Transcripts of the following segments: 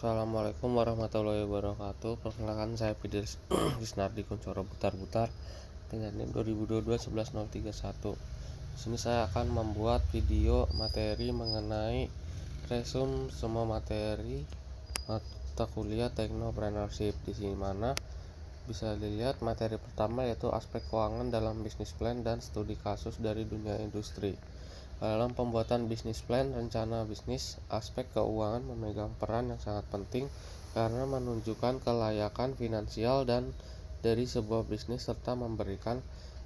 Assalamualaikum warahmatullahi wabarakatuh. Perkenalkan, saya Fidel Disnardi Kuncoro Butar-Butar dengan NIM 2022-11031. Di sini saya akan membuat video materi mengenai resume semua materi mata kuliah Technopreneurship, di sini mana bisa dilihat materi pertama yaitu aspek keuangan dalam bisnis plan dan studi kasus dari dunia industri. Dalam pembuatan bisnis plan, rencana bisnis, aspek keuangan memegang peran yang sangat penting karena menunjukkan kelayakan finansial dan dari sebuah bisnis serta memberikan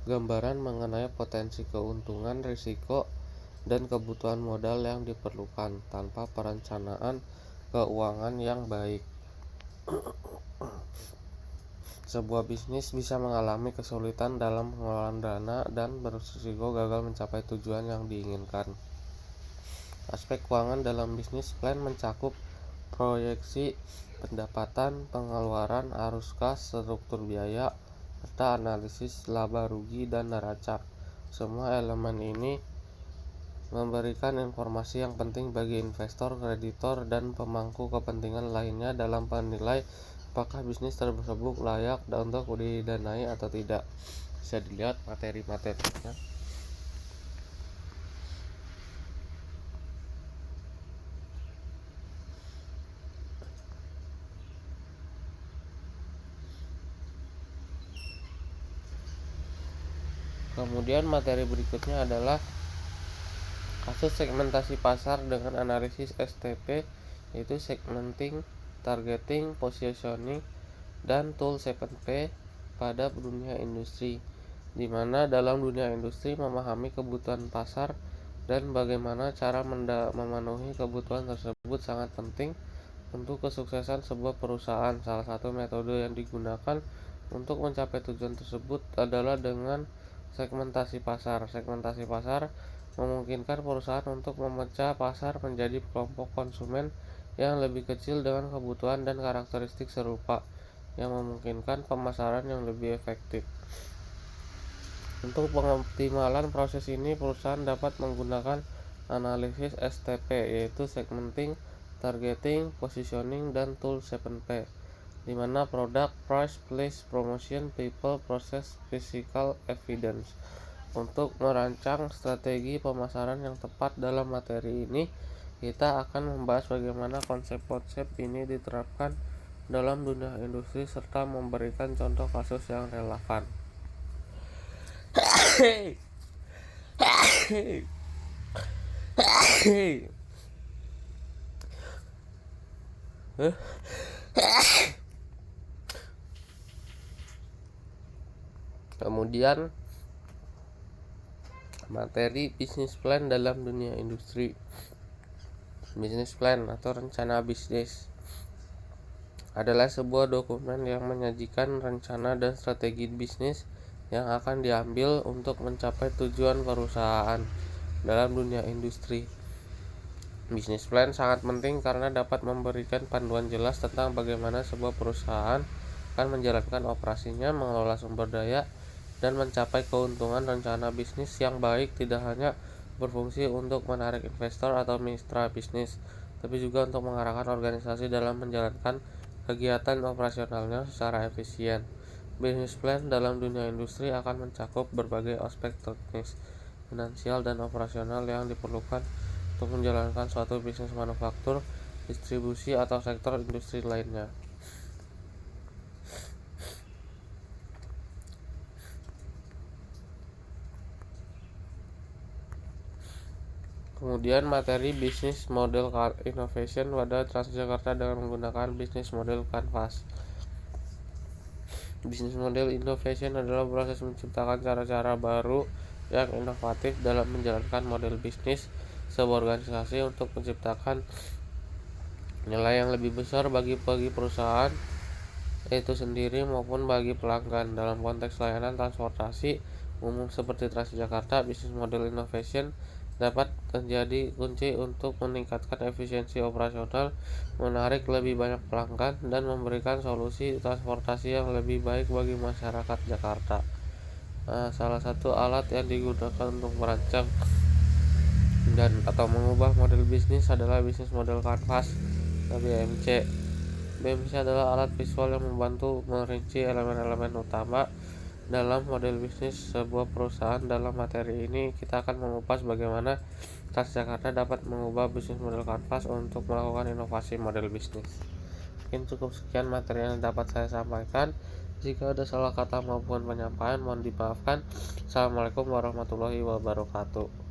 gambaran mengenai potensi keuntungan, risiko, dan kebutuhan modal yang diperlukan. Tanpa perencanaan keuangan yang baik, sebuah bisnis bisa mengalami kesulitan dalam pengelolaan dana dan berisiko gagal mencapai tujuan yang diinginkan. Aspek keuangan dalam bisnis plan mencakup proyeksi pendapatan, pengeluaran, arus kas, struktur biaya, serta analisis laba rugi dan neraca. Semua elemen ini memberikan informasi yang penting bagi investor, kreditor, dan pemangku kepentingan lainnya dalam menilai apakah bisnis tersebut layak untuk didanai atau tidak. Bisa dilihat materi-materinya. Kemudian materi berikutnya adalah kasus segmentasi pasar dengan analisis STP, yaitu segmenting, targeting, positioning, dan tool 7P pada dunia industri, di mana dalam dunia industri memahami kebutuhan pasar dan bagaimana cara memenuhi kebutuhan tersebut sangat penting untuk kesuksesan sebuah perusahaan. Salah satu metode yang digunakan untuk mencapai tujuan tersebut adalah dengan segmentasi pasar. Segmentasi pasar memungkinkan perusahaan untuk memecah pasar menjadi kelompok konsumen yang lebih kecil dengan kebutuhan dan karakteristik serupa, yang memungkinkan pemasaran yang lebih efektif. Untuk pengoptimalan proses ini, perusahaan dapat menggunakan analisis STP, yaitu segmenting, targeting, positioning, dan tool 7P, di mana product, price, place, promotion, people, process, physical, evidence. Untuk merancang strategi pemasaran yang tepat dalam materi ini, kita akan membahas bagaimana konsep-konsep ini diterapkan dalam dunia industri serta memberikan contoh kasus yang relevan. Kemudian materi bisnis plan dalam dunia industri. Bisnis plan atau rencana bisnis adalah sebuah dokumen yang menyajikan rencana dan strategi bisnis yang akan diambil untuk mencapai tujuan perusahaan dalam dunia industri. Bisnis plan sangat penting karena dapat memberikan panduan jelas tentang bagaimana sebuah perusahaan akan menjalankan operasinya, mengelola sumber daya, dan mencapai keuntungan. Rencana bisnis yang baik tidak hanya berfungsi untuk menarik investor atau mitra bisnis, tapi juga untuk mengarahkan organisasi dalam menjalankan kegiatan operasionalnya secara efisien. Bisnis plan dalam dunia industri akan mencakup berbagai aspek teknis, finansial, dan operasional yang diperlukan untuk menjalankan suatu bisnis manufaktur, distribusi, atau sektor industri lainnya. Kemudian materi bisnis model innovation pada Transjakarta dengan menggunakan bisnis model Canvas. Bisnis model innovation adalah proses menciptakan cara-cara baru yang inovatif dalam menjalankan model bisnis sebuah organisasi untuk menciptakan nilai yang lebih besar bagi perusahaan itu sendiri maupun bagi pelanggan. Dalam konteks layanan transportasi umum seperti Transjakarta, bisnis model innovation dapat menjadi kunci untuk meningkatkan efisiensi operasional, menarik lebih banyak pelanggan, dan memberikan solusi transportasi yang lebih baik bagi masyarakat Jakarta. Salah satu alat yang digunakan untuk merancang dan atau mengubah model bisnis adalah bisnis model Canvas atau BMC. BMC adalah alat visual yang membantu merinci elemen-elemen utama dalam model bisnis sebuah perusahaan. Dalam materi ini, kita akan mengupas bagaimana Transjakarta dapat mengubah bisnis model kanvas untuk melakukan inovasi model bisnis. Mungkin cukup sekian materi yang dapat saya sampaikan. Jika ada salah kata maupun penyampaian, mohon dimaafkan. Assalamualaikum warahmatullahi wabarakatuh.